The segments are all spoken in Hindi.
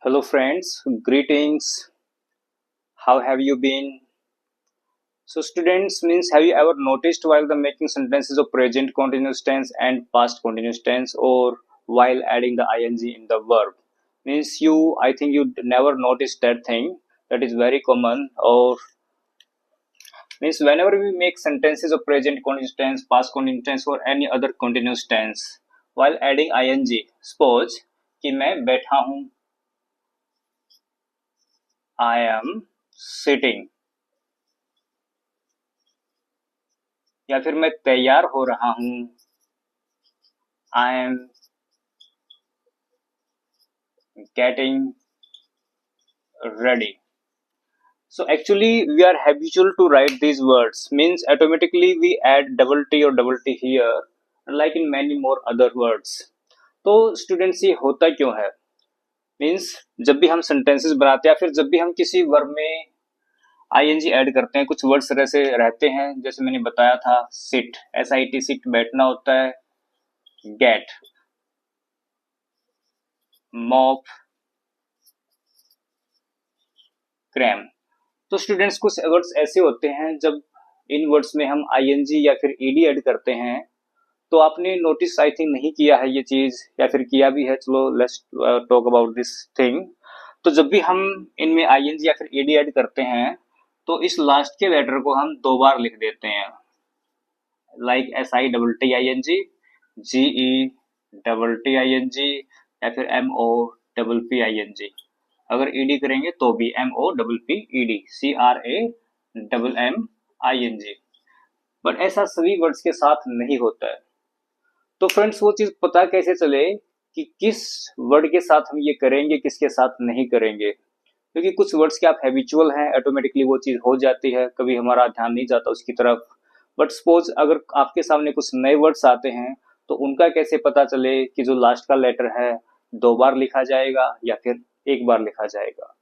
Hello, friends. Greetings. How have you been? So, students means have you ever noticed while the making sentences of present continuous tense and past continuous tense, or while adding the ing in the verb? Means you, I think you never noticed that thing. That is very common. Or means whenever we make sentences of present continuous tense, past continuous tense, or any other continuous tense, while adding ing, suppose कि मैं बैठा हूँ, I am sitting. या फिर मैं तैयार हो रहा हूँ, I am getting ready. So actually we are habitual to write these words, means automatically we add double t or double t here, like in many more other words. तो स्टूडेंट्स ये होता क्यों है? मीन्स जब भी हम सेंटेंसेस बनाते हैं, फिर जब भी हम किसी वर्ब में आईएनजी ऐड करते हैं, कुछ वर्ड्स ऐसे रहते हैं, जैसे मैंने बताया था सिट, SIT सिट बैठना होता है, गेट, मॉप, क्रैम. तो स्टूडेंट्स कुछ वर्ड्स ऐसे होते हैं जब इन वर्ड्स में हम आईएनजी या फिर ईडी ऐड करते हैं, तो आपने नोटिस आई थिंक नहीं किया है ये चीज, या फिर किया भी है, चलो let's talk about this thing. तो जब भी हम इनमें आईएनजी या फिर ईडी ऐड करते हैं, तो इस लास्ट के लेटर को हम दो बार लिख देते हैं, like SI TTING, GE TTING, या फिर MOPPING. अगर ईडी करेंगे तो भी MOPPED, CRAMMING. बट ऐसा सभी वर्ड्स के साथ नहीं होता है. तो फ्रेंड्स वो चीज पता कैसे चले कि किस वर्ड के साथ हम ये करेंगे, किसके साथ नहीं करेंगे? क्योंकि कुछ वर्ड्स के आप हैबिचुअल हैं, ऑटोमेटिकली वो चीज हो जाती है, कभी हमारा ध्यान नहीं जाता उसकी तरफ. बट सपोज अगर आपके सामने कुछ नए वर्ड्स आते हैं, तो उनका कैसे पता चले कि जो लास्ट का लेटर है दो बार लिखा जाएगा या फिर एक बार लिखा जाएगा?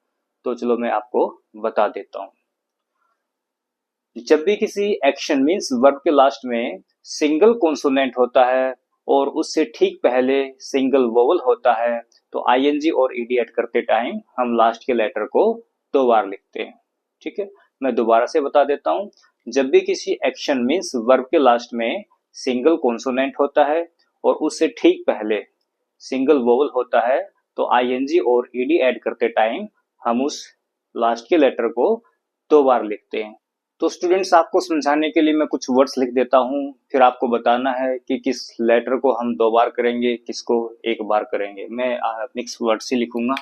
तो चलो मैं आपको बता देता हूँ. जब भी किसी एक्शन मीन्स वर्ब के लास्ट में सिंगल कॉन्सोनेंट होता है और उससे ठीक पहले सिंगल वोवल होता है, तो आईएनजी और ईडी ऐड करते टाइम हम लास्ट के लेटर को दो बार लिखते हैं. ठीक है, मैं दोबारा से बता देता हूँ. जब भी किसी एक्शन मीन्स वर्ब के लास्ट में सिंगल कॉन्सोनेंट होता है और उससे ठीक पहले सिंगल वोवल होता है, तो आईएनजी और ईडी ऐड करते टाइम हम उस लास्ट के लेटर को दो बार लिखते हैं. तो स्टूडेंट्स आपको समझाने के लिए मैं कुछ वर्ड्स लिख देता हूँ, फिर आपको बताना है कि किस लेटर को हम दो बार करेंगे, किसको एक बार करेंगे. मैं मिक्स वर्ड्स ही लिखूंगा.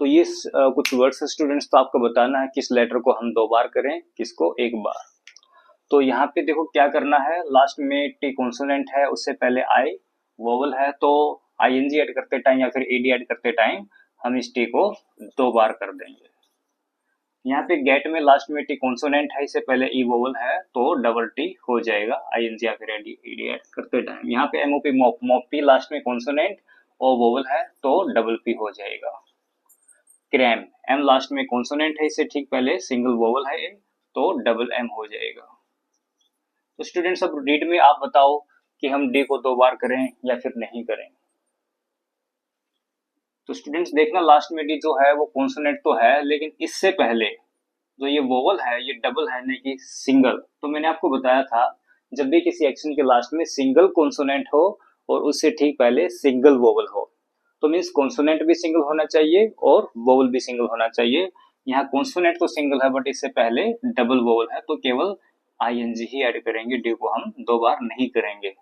तो ये कुछ वर्ड्स है स्टूडेंट्स, तो आपको बताना है किस लेटर को हम दो बार करें, किसको एक बार. तो यहाँ पे देखो क्या करना है, लास्ट में टी कॉन्सोनेंट है, उससे पहले आई वोवल है, तो आईएनजी ऐड करते टाइम या फिर ईडी ऐड करते टाइम हम इस टी को दो बार कर देंगे. यहाँ पे गेट में लास्ट में टी कॉन्सोनेंट है, इससे पहले ई वोवल है, तो डबल टी हो जाएगा आईएनजी या फिर ईडी ऐड करते टाइम. यहाँ पे MOP mop, mop P last में कॉन्सोनेंट और वोवल है, तो डबल पी हो जाएगा. क्रैम, एम लास्ट में कॉन्सोनेंट है, इससे ठीक पहले सिंगल वोवल है, तो डबल एम हो जाएगा. तो स्टूडेंट्स अब रीड में आप बताओ कि हम डी को दो बार करें या फिर नहीं करें. तो स्टूडेंट्स देखना, लास्ट में डी जो है वो कॉन्सोनेंट तो है, लेकिन इससे पहले जो ये वोवल है ये डबल है, नहीं कि सिंगल. तो मैंने आपको बताया था जब भी किसी एक्शन के लास्ट में सिंगल कॉन्सोनेंट हो और उससे ठीक पहले सिंगल वोवल हो, तो मीन्स कॉन्सोनेंट भी सिंगल होना चाहिए और वोवल भी सिंगल होना चाहिए. यहाँ कॉन्सोनेंट तो सिंगल है बट इससे पहले डबल वोवल है, तो केवल आईएनजी ही ऐड करेंगे, डी को हम दो बार नहीं करेंगे.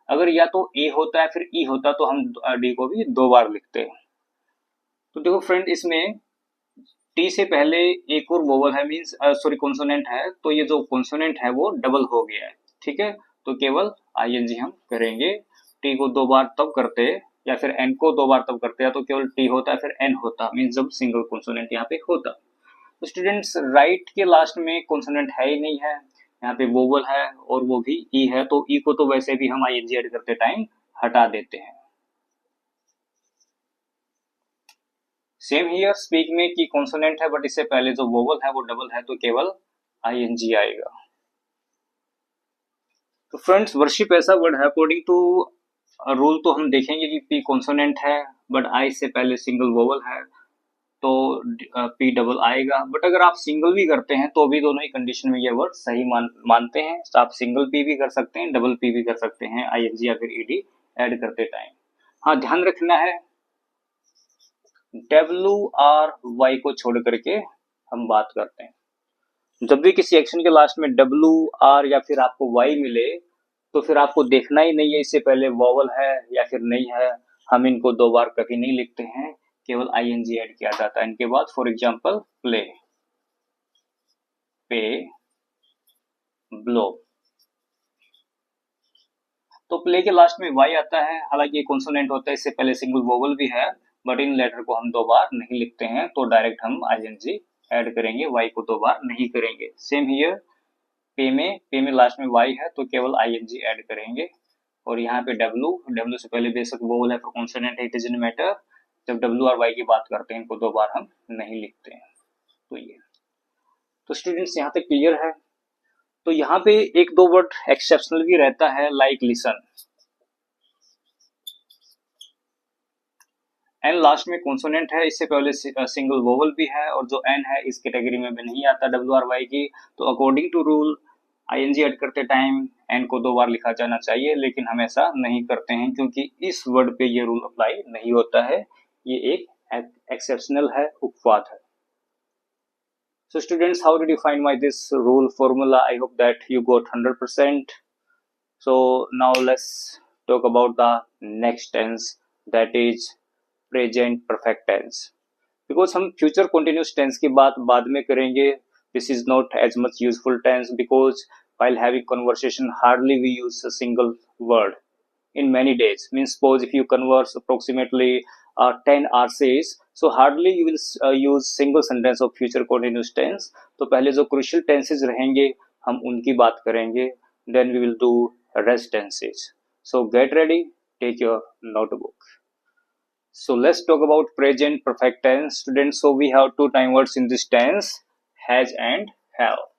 अगर या तो ए होता है फिर ई होता तो हम डी को भी दो बार लिखते हैं. तो देखो फ्रेंड, इसमें टी से पहले एक और वोवल है, मीन्स सॉरी कॉन्सोनेंट है, तो ये जो कॉन्सोनेंट है वो डबल हो गया है. ठीक है, तो केवल आईएनजी हम करेंगे. टी को 2 बार तब करते या फिर एन को 2 बार तब करते, या तो केवल टी होता है फिर एन होता, मीन्स जब सिंगल कॉन्सोनेंट यहाँ पे होता। तो स्टूडेंट्स राइट के लास्ट में कॉन्सोनेंट है ही नहीं है, यहाँ पे वोवल है और वो भी ई है, तो ई को तो वैसे भी हम आईएनजी ऐड करते टाइम हटा देते हैं। सेम हियर स्पीक में कि कॉन्सोनेंट है बट इससे पहले जो वोवल है वो डबल है, तो केवल आईएनजी आएगा। तो फ्रेंड्स वर्शिप ऐसा वर्ड है, अकॉर्डिंग टू रूल तो हम देखेंगे कि पी कॉन्सोनेंट है बट आई से पहले सिंगल वोवल है, तो पी डबल आएगा। बट अगर आप सिंगल भी करते हैं तो भी दोनों ही कंडीशन में ये वर्ड सही मानते हैं। तो आप सिंगल पी भी कर सकते हैं, डबल पी भी कर सकते हैं आईएनजी या फिर ईडी ऐड करते टाइम। हाँ, ध्यान रखना है WRY को छोड़ करके हम बात करते हैं। जब भी किसी एक्शन के लास्ट में WR या फिर आपको Y मिले तो फिर आपको देखना ही नहीं है इससे पहले वॉवल है या फिर नहीं है, हम इनको 2 बार कभी नहीं लिखते हैं, केवल आईएनजी ऐड किया जाता है इनके बाद। फॉर एग्जांपल प्ले, पे, ब्लो, तो प्ले के लास्ट में Y आता है, हालांकि ये कॉन्सोनेंट होता है, इससे पहले सिंगल वोवल भी है, बट इन लेटर को हम 2 बार नहीं लिखते हैं, तो डायरेक्ट हम आईएनजी ऐड करेंगे, Y को 2 बार नहीं करेंगे। सेम हियर पे में लास्ट में Y है तो केवल आईएनजी ऐड करेंगे। और यहाँ पे W से पहले बेशक वोवल है, कॉन्सोनेंट है, इट डजंट मैटर, जब W और Y की बात करते हैं इनको 2 बार हम नहीं लिखते हैं। तो ये तो स्टूडेंट्स यहाँ तक क्लियर है। तो यहाँ पे एक दो वर्ड एक्सेप्शनल भी रहता है, लाइक लिसन। एन लास्ट में कॉन्सोनेंट है, इससे पहले सिंगल वोवल भी है, और जो एन है इस कैटेगरी में भी नहीं आता WRY की, तो according to rule ING add करते टाइम एन को 2 बार लिखा जाना चाहिए, लेकिन हम ऐसा नहीं करते हैं क्योंकि इस वर्ड पे ये रूल अप्लाई नहीं होता है, ये एक एक्सेप्शनल है, उपवाद है। So students, how did you find my this rule formula? I hope that you got 100%. So now let's talk about the next tense, that is present perfect tense. Because हम future continuous tense की बात बाद में करेंगे, this is not as much useful tense because while having conversation hardly we use a single word in many days. Means suppose if you converse approximately 10 hours, so hardly you will use single sentence of future continuous tense. तो पहले जो crucial tenses रहेंगे हम उनकी बात करेंगे, then we will do rest tenses. So get ready, take your notebook. So let's talk about present perfect tense, students. So we have 2 time words in this tense, has and have.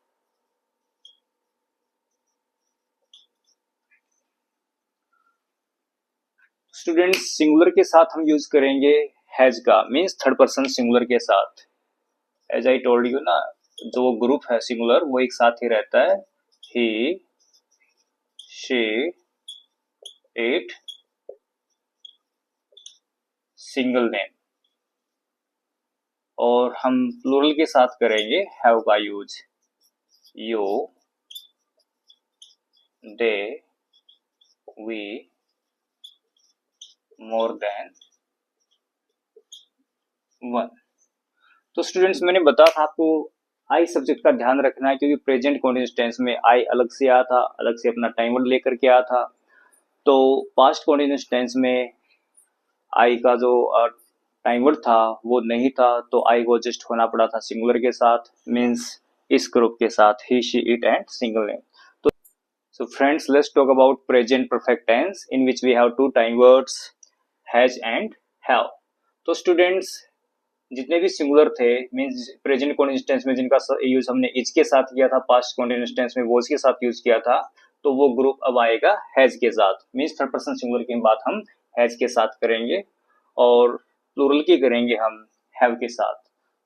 Students singular के साथ हम यूज करेंगे हैज का, मीन्स थर्ड पर्सन सिंगुलर के साथ। एज आई टोल्ड यू ना, जो ग्रुप है सिंगुलर वो एक साथ ही रहता है, he, she, it, single name. और हम प्लूरल के साथ करेंगे हैव का use, you, they, we, more than one. तो स्टूडेंट्स मैंने बताया था आपको आई सब्जेक्ट का ध्यान रखना है, क्योंकि प्रेजेंट कॉन्टिन्यूअस टेंस में आई अलग से आया था, अलग से अपना टाइम वर्ड लेकर के आया था। तो पास्ट कॉन्टिन्यूअस टेंस में आई का जो टाइम वर्ड था वो नहीं था, तो आई को एडजस्ट होना पड़ा था सिंगुलर के साथ, मीन्स इस ग्रुप के साथ, he, she, it and single name. तो so friends, let's talk about present perfect tense in which we have 2 time words, has and have. तो स्टूडेंट्स जितने भी सिंगुलर थे, मींस प्रेजेंट कॉन्टिन्यूअस टेंस में जिनका यूज हमने इज के साथ किया था, पास्ट कॉन्टिन्यूअस टेंस में वॉज के साथ यूज किया था, तो वो ग्रुप अब आएगा हैज के साथ, मींस थर्ड पर्सन सिंगुलर की बात हम हैज के साथ करेंगे और प्लूरल की करेंगे हम हैव के साथ।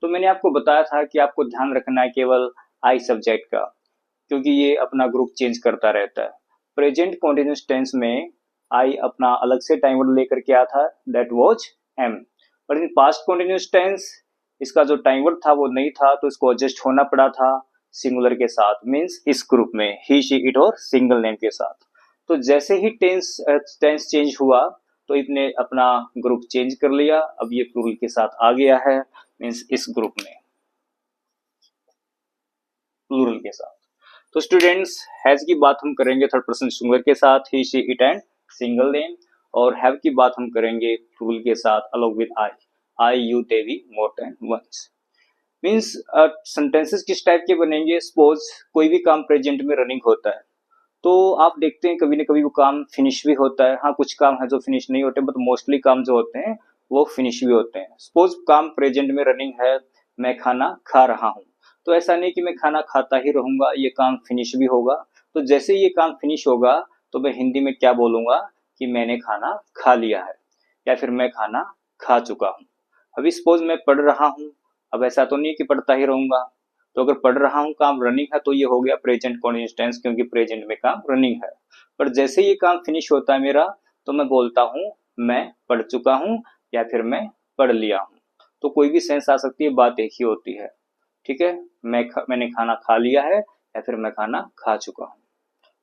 तो मैंने आपको बताया था कि आपको ध्यान रखना है केवल आई सब्जेक्ट का, क्योंकि ये अपना ग्रुप चेंज करता रहता है। प्रेजेंट कॉन्टिन्यूअस टेंस में आई अपना अलग से टाइम वर्ड लेकर के आया था, that was am. But in past continuous tense इसका जो टाइम वर्ड था वो नहीं था, तो इसको एडजस्ट होना पड़ा था सिंगुलर के साथ, मींस इस ग्रुप में ही, शी, इट और सिंगल नेम के साथ। तो जैसे ही टेंस चेंज हुआ तो इसने अपना ग्रुप चेंज कर लिया, अब ये प्लूरल के साथ आ गया है, मींस इस ग्रुप में प्लूरल के साथ। तो स्टूडेंट्स हैज की बात हम करेंगे थर्ड पर्सन सिंगुलर के साथ, he, she, it and single name, और हैव की बात हम करेंगे प्लूरल के साथ along with I you they we more than ones. Means sentences किस टाइप के बनेंगे? सपोज कोई भी काम प्रेजेंट में रनिंग होता है तो आप देखते हैं कभी ना कभी वो काम फिनिश भी होता है। हाँ, कुछ काम है जो फिनिश नहीं होते, बट मोस्टली काम जो होते हैं वो फिनिश भी होते हैं। सपोज काम प्रेजेंट में रनिंग है, मैं खाना खा रहा हूँ, तो ऐसा नहीं कि मैं खाना खाता ही रहूंगा, ये काम फिनिश भी होगा। तो जैसे ये काम फिनिश होगा तो मैं हिंदी में क्या बोलूंगा कि मैंने खाना खा लिया है या फिर मैं खाना खा चुका हूँ। अभी सपोज मैं पढ़ रहा हूँ, अब ऐसा तो नहीं कि पढ़ता ही रहूंगा, तो अगर पढ़ रहा हूँ काम रनिंग है तो ये हो गया प्रेजेंट कंटीन्यूअस टेंस, क्योंकि प्रेजेंट में काम रनिंग है। पर जैसे ये काम फिनिश होता है मेरा, तो मैं बोलता हूँ मैं पढ़ चुका हूँ या फिर मैं पढ़ लिया हूँ। तो कोई भी सेंस आ सकती है, बात एक ही होती है। ठीक है, मैंने खाना खा लिया है या फिर मैं खाना खा चुका हूँ।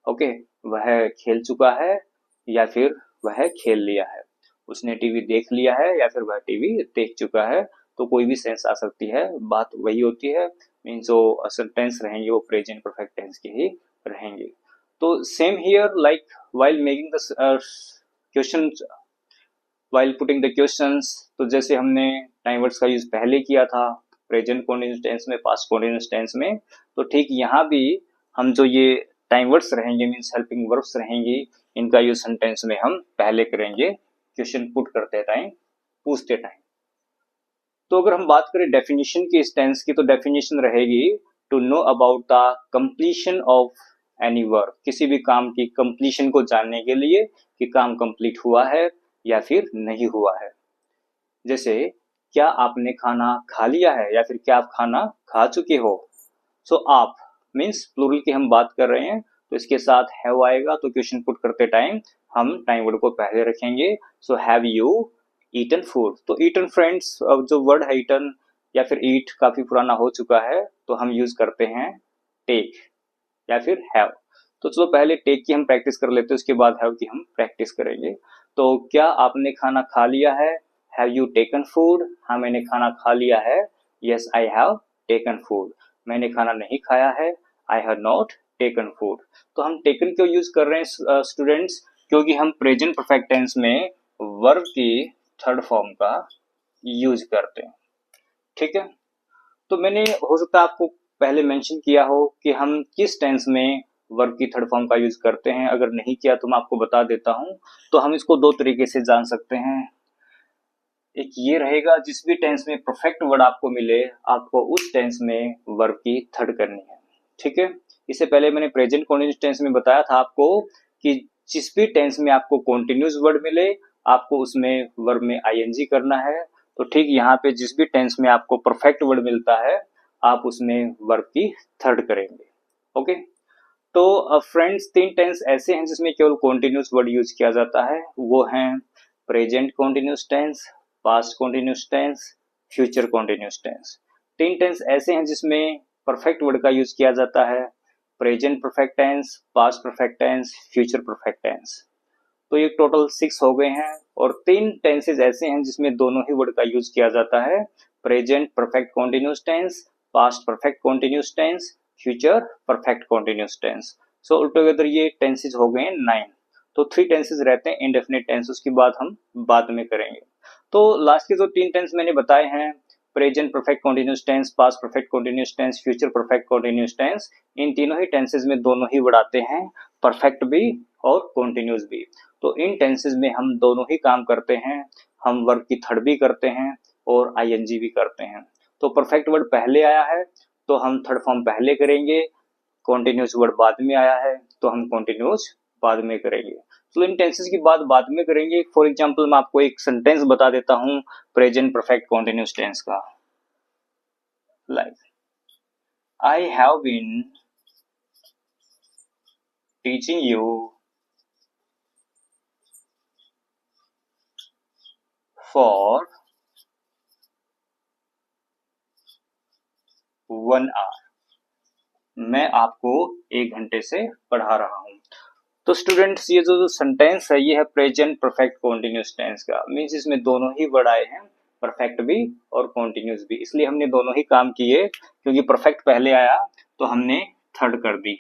ओके, वह खेल चुका है या फिर वह खेल लिया है, उसने टीवी देख लिया है या फिर वह टीवी देख चुका है। तो कोई भी सेंस आ सकती है, बात वही होती है। मीन जो सेंटेंस रहेंगे वो प्रेजेंट परफेक्ट टेंस के ही रहेंगे। तो same here, like while making the question, while putting the questions, तो जैसे हमने टाइम वर्ड्स का यूज पहले किया था प्रेजेंट कंटीन्यूअस टेंस में, पास्ट कंटीन्यूअस टेंस में, तो ठीक यहाँ भी हम जो ये टाइम वर्ड्स रहेंगे मीन्स हेल्पिंग वर्ब्स रहेंगे, इनका यूज सेंटेंस में हम पहले करेंगे क्वेश्चन पुट करते टाइम, पूछते टाइम। तो अगर हम बात करें डेफिनेशन की इस टेंस की, तो डेफिनेशन रहेगी to know about the completion of any work, किसी भी काम की कंप्लीशन को जानने के लिए कि काम कंप्लीट हुआ है या फिर नहीं हुआ है। जैसे क्या आपने खाना खा लिया है या फिर क्या आप खाना खा चुके हो। सो आप मीन्स प्लूरल की हम बात कर रहे हैं, तो इसके साथ हैव आएगा, तो क्वेश्चन पुट करते टाइम हम टाइम वर्ड को पहले रखेंगे। So have you eaten food, तो ईटन फ्रेंड्स, जो वर्ड है ईटन या फिर ईट काफी पुराना हो चुका है, तो हम यूज करते हैं टेक या फिर हैव। तो चलो पहले टेक की हम प्रैक्टिस कर लेते हैं, उसके बाद हैव की हम प्रैक्टिस करेंगे। तो क्या आपने खाना खा लिया है? Have you taken food? हाँ, मैंने खाना खा लिया है। Yes, I have taken food. मैंने खाना नहीं खाया है। I have not taken food. तो हम टेकन क्यों यूज कर रहे हैं स्टूडेंट्स? क्योंकि हम प्रेजेंट परफेक्ट टेंस में वर्ब की थर्ड फॉर्म का यूज करते हैं। ठीक है, तो मैंने हो सकता है आपको पहले मेंशन किया हो कि हम किस टेंस में वर्ब की थर्ड फॉर्म का यूज करते हैं। अगर नहीं किया तो मैं आपको बता देता हूं। तो हम इसको दो तरीके से जान सकते हैं। एक ये रहेगा, जिस भी टेंस में परफेक्ट वर्ड आपको मिले, आपको उस टेंस में वर्ब की थर्ड करनी है। ठीक है, इससे पहले मैंने प्रेजेंट कंटीन्यूअस टेंस में बताया था आपको कि जिस भी टेंस में आपको कंटीन्यूअस वर्ड मिले, आपको उसमें वर्ब में आईएनजी करना है। तो ठीक यहाँ पे जिस भी टेंस में आपको परफेक्ट वर्ड मिलता है, आप उसमें वर्ब की थर्ड करेंगे। ओके, तो फ्रेंड्स तीन टेंस ऐसे हैं जिसमें केवल कॉन्टिन्यूस वर्ड यूज किया जाता है, वो हैं present continuous tense, past continuous tense, future continuous tense. तीन टेंस ऐसे हैं जिसमें परफेक्ट वर्ड का यूज किया जाता है, present perfect tense, past perfect tense, future perfect tense. तो ये टोटल 6 हो गए हैं। और तीन टेंसेज ऐसे हैं जिसमें दोनों ही वर्ड का यूज किया जाता है, present perfect continuous tense, past perfect continuous tense, future perfect continuous tense. So altogether ये टेंसेज हो गए हैं 9। तो 3 टेंसेज रहते हैं इंडेफिनिट टेंस, उसकी बात हम बाद में करेंगे। तो लास्ट के जो 3 टेंस मैंने बताए हैं, present perfect continuous tense, past perfect continuous tense, future perfect continuous tense, इन तीनों ही टेंसेज में दोनों ही वर्ड आते हैं, परफेक्ट भी और कॉन्टिन्यूस भी। तो इन टेंसेज में हम दोनों ही काम करते हैं, हम वर्ब की थर्ड भी करते हैं और आईएनजी भी करते हैं। तो परफेक्ट वर्ड पहले आया है तो हम थर्ड फॉर्म पहले करेंगे, कॉन्टिन्यूस वर्ड बाद में आया है तो हम कॉन्टिन्यूस बाद में करेंगे। तो इन टेंसेस की बात बाद में करेंगे। फॉर एग्जांपल मैं आपको एक सेंटेंस बता देता हूं प्रेजेंट परफेक्ट कॉन्टिन्यूस टेंस का, like I have been teaching you for 1 hour, मैं आपको 1 घंटे से पढ़ा रहा हूं। तो स्टूडेंट्स ये जो सेंटेंस है ये है प्रेजेंट परफेक्ट कॉन्टिन्यूस टेंस का, मीन्स इसमें दोनों ही वर्ड आए हैं, परफेक्ट भी और कॉन्टिन्यूस भी। इसलिए हमने दोनों ही काम किए, क्योंकि परफेक्ट पहले आया तो हमने थर्ड कर दी।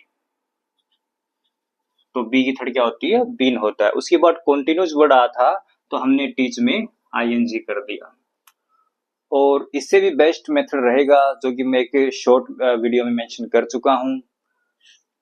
तो बी की थर्ड क्या होती है, बीन होता है। उसके बाद कंटिन्यूस वर्ड आया था तो हमने टीच में आईएनजी कर दिया। और इससे भी बेस्ट मेथड रहेगा जो कि मैं एक शॉर्ट वीडियो में मेंशन कर चुका हूं,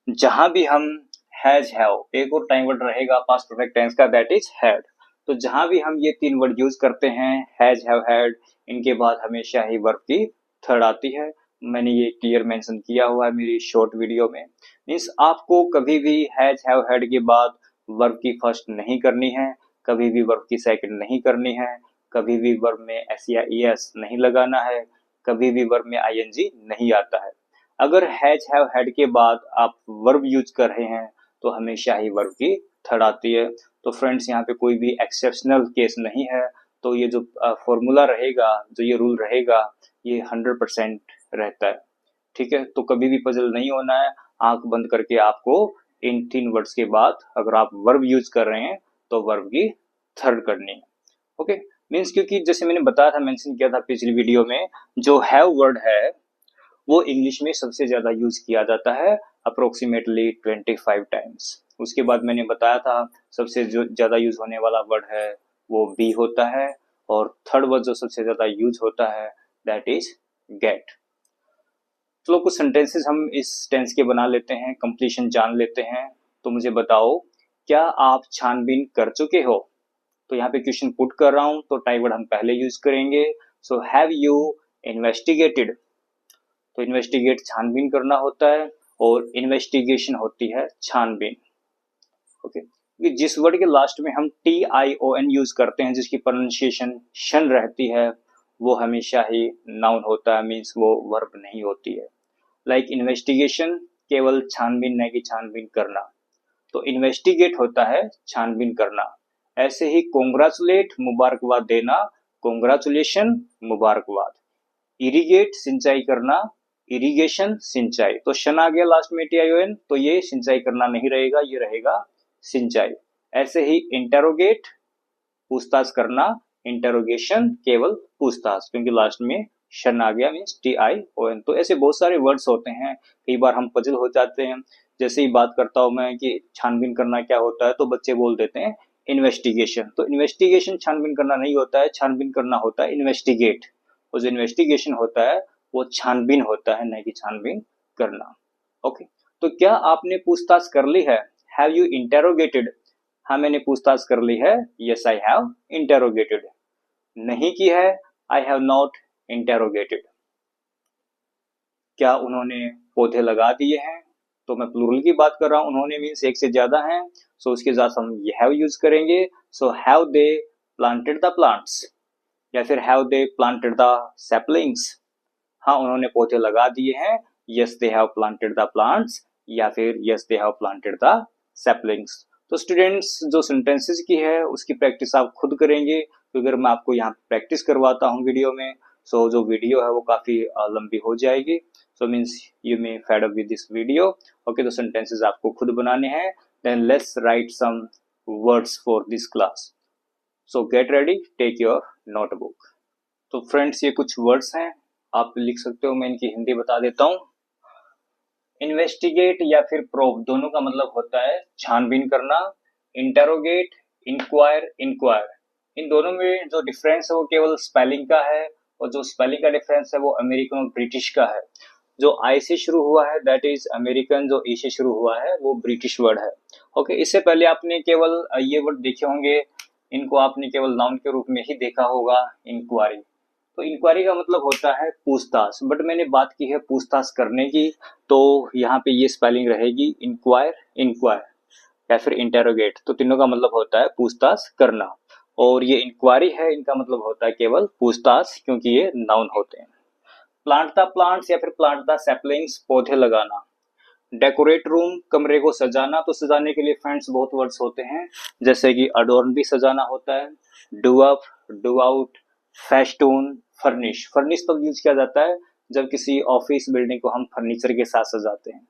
जहां भी हम हैज हैव, एक और टाइम वर्ड रहेगा पास्ट परफेक्ट टेंस का, दैट इज हैड। तो जहां भी हम ये तीन वर्ड यूज करते हैं, हैज हैव हैड, इनके बाद हमेशा ही वर्ब की थर्ड आती है। मैंने ये क्लियर मेंशन किया हुआ है मेरी शॉर्ट वीडियो में। मीन्स आपको कभी भी हैज हैव हैड के बाद वर्ब की फर्स्ट नहीं करनी है, कभी भी वर्ब की सेकंड नहीं करनी है, कभी भी वर्ब में एस या ईएस नहीं लगाना है, कभी भी वर्ब में आईएनजी नहीं आता है। अगर हैज हैव हैड के बाद आप वर्ब यूज कर रहे हैं तो हमेशा ही वर्ब की थर्ड आती है। तो फ्रेंड्स यहाँ पे कोई भी एक्सेप्शनल केस नहीं है। तो ये जो फॉर्मूला रहेगा, जो ये रूल रहेगा, ये 100% रहता है। ठीक है, तो कभी भी पजल नहीं होना है। आंख बंद करके आपको इन तीन वर्ड्स के बाद अगर आप वर्ब यूज कर रहे हैं तो वर्ब की थर्ड करनी है। ओके, मीन्स क्योंकि जैसे मैंने बताया था, मेंशन किया था पिछली वीडियो में, जो हैव वर्ड है वो इंग्लिश में सबसे ज्यादा यूज किया जाता है, अप्रोक्सीमेटली 25 टाइम्स। उसके बाद मैंने बताया था सबसे जो ज्यादा यूज होने वाला वर्ड है वो बी होता है, और थर्ड वर्ड जो सबसे ज्यादा यूज होता है दैट इज गेट। चलो कुछ सेंटेंसेस हम इस टेंस के बना लेते हैं, कंप्लीशन जान लेते हैं। तो मुझे बताओ, क्या आप छानबीन कर चुके हो? तो यहाँ पे क्वेश्चन पुट कर रहा हूं, तो टाइप वर्ड हम पहले यूज करेंगे। सो हैव यू इन्वेस्टिगेटेड? तो इन्वेस्टिगेट छानबीन करना होता है, और इन्वेस्टिगेशन होती है छानबीन। ओके, जिस वर्ड के लास्ट में हम TION यूज करते हैं, जिसकी प्रोनाउंसिएशन शन रहती है, वो हमेशा ही नाउन होता है, मीन्स वो वर्ब नहीं होती है। लाइक इन्वेस्टिगेशन केवल छानबीन नहीं की छानबीन करना, तो इन्वेस्टिगेट होता है छानबीन करना। ऐसे ही कॉन्ग्रेचुलेट मुबारकबाद देना, कॉन्ग्रेचुलेशन मुबारकबाद। इरिगेट सिंचाई करना, इरिगेशन सिंचाई। तो शन आ गया लास्ट में TION, तो ये सिंचाई करना नहीं रहेगा, ये रहेगा सिंचाई। ऐसे ही इंटेरोगेट पूछताछ करना, इंटेरोगेशन केवल पूछताछ, क्योंकि लास्ट में शन आ गया, मीन्स TION। तो ऐसे बहुत सारे वर्ड्स होते हैं, कई बार हम पजल हो जाते हैं। जैसे ही बात करता हूं मैं कि छानबीन करना क्या होता है, तो बच्चे बोल देते हैं इन्वेस्टिगेशन। तो इन्वेस्टिगेशन छानबीन करना नहीं होता है, छानबीन करना होता है इन्वेस्टिगेट। और जो इन्वेस्टिगेशन होता है वो छानबीन होता है, नहीं कि छानबीन करना। ओके, तो क्या आपने पूछताछ कर ली है? Have you interrogated? हाँ, मैंने पूछताछ कर ली है। Yes I have interrogated. नहीं की है, आई हैव नॉट इंटेरोगेटेड। क्या उन्होंने पौधे लगा दिए हैं? तो मैं प्लूरल की बात कर रहा हूं, उन्होंने मीन्स एक से ज्यादा हैं, सो उसके साथ हम हैव यूज करेंगे। So have they planted the plants, या फिर have they planted the saplings? हाँ, उन्होंने पौधे लगा दिए हैं। Yes they have planted the plants, या फिर yes they have planted the saplings. तो स्टूडेंट्स, जो सेंटेंसेस की है उसकी प्रैक्टिस आप खुद करेंगे, तो अगर मैं आपको यहाँ प्रैक्टिस करवाता हूँ वीडियो में, सो जो वीडियो है वो काफी लंबी हो जाएगी। So means you may fed up with this video. Okay, तो सेंटेंसेस आपको खुद बनाने हैं। Then let's write some words for this class. So get ready, take your notebook. तो फ्रेंड्स, ये कुछ वर्ड्स हैं, आप लिख सकते हो, मैं इनकी हिंदी बता देता हूँ। इन्वेस्टिगेट या फिर प्रोब, दोनों का मतलब होता है छानबीन करना। इंटेरोगेट, इंक्वायर, इंक्वायर, इन दोनों में जो डिफरेंस है वो केवल स्पेलिंग का है, और जो स्पेलिंग का डिफरेंस है वो अमेरिकन और ब्रिटिश का है। जो आई से शुरू हुआ है दैट इज अमेरिकन, जो ई से शुरू हुआ है वो ब्रिटिश वर्ड है। ओके, इससे पहले आपने केवल ये वर्ड देखे होंगे, इनको आपने केवल नाउन के रूप में ही देखा होगा, इंक्वायरी। तो इंक्वायरी का मतलब होता है पूछताछ, बट मैंने बात की है पूछताछ करने की, तो यहाँ पे ये स्पेलिंग रहेगी इंक्वायर, इंक्वायर, या फिर इंटेरोगेट। तो तीनों का मतलब होता है पूछताछ करना, और ये इंक्वायरी है, इनका मतलब होता है केवल पूछताछ, क्योंकि ये नाउन होते हैं। प्लांट द प्लांट्स या फिर प्लांट द सैपलिंग्स, पौधे लगाना। डेकोरेट रूम, कमरे को सजाना। तो सजाने के लिए फ्रेंड्स बहुत वर्ड्स होते हैं, जैसे कि अडोर्न भी सजाना होता है, do up, do out, festoon, furnish. Furnish तब यूज किया जाता है जब किसी ऑफिस बिल्डिंग को हम फर्नीचर के साथ सजाते हैं।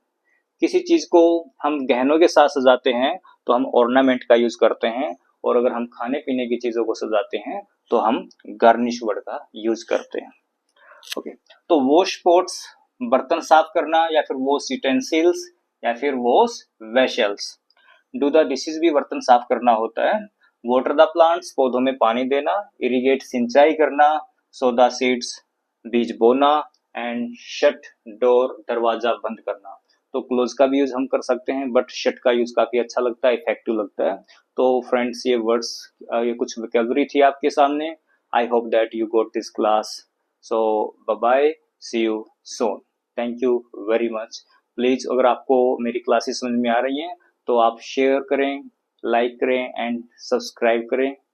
किसी चीज को हम गहनों के साथ सजाते हैं तो हम ऑर्नामेंट का यूज करते हैं, और अगर हम खाने पीने की चीजों को सजाते हैं तो हम गार्निश वर्ड का यूज करते हैं। ओके, तो वॉश पॉट्स, बर्तन साफ करना, या फिर वॉश यूटेंसिल्स, या फिर wash vessels. Do the dishes भी बर्तन साफ करना होता है। वाटर द प्लांट्स, पौधों में पानी देना। इरिगेट, सिंचाई करना। सो द सीड्स, बीज बोना। एंड शट डोर, दरवाजा बंद करना। तो क्लोज का भी यूज हम कर सकते हैं, बट शट का यूज काफी अच्छा लगता है, इफेक्टिव लगता है। तो फ्रेंड्स, ये वर्ड्स, ये कुछ वोकैबुलरी थी आपके सामने। I hope that you got this class. So bye bye, see you soon. Thank you very much. Please, अगर आपको मेरी क्लासेस समझ में आ रही हैं तो आप शेयर करें, लाइक करें एंड सब्सक्राइब करें।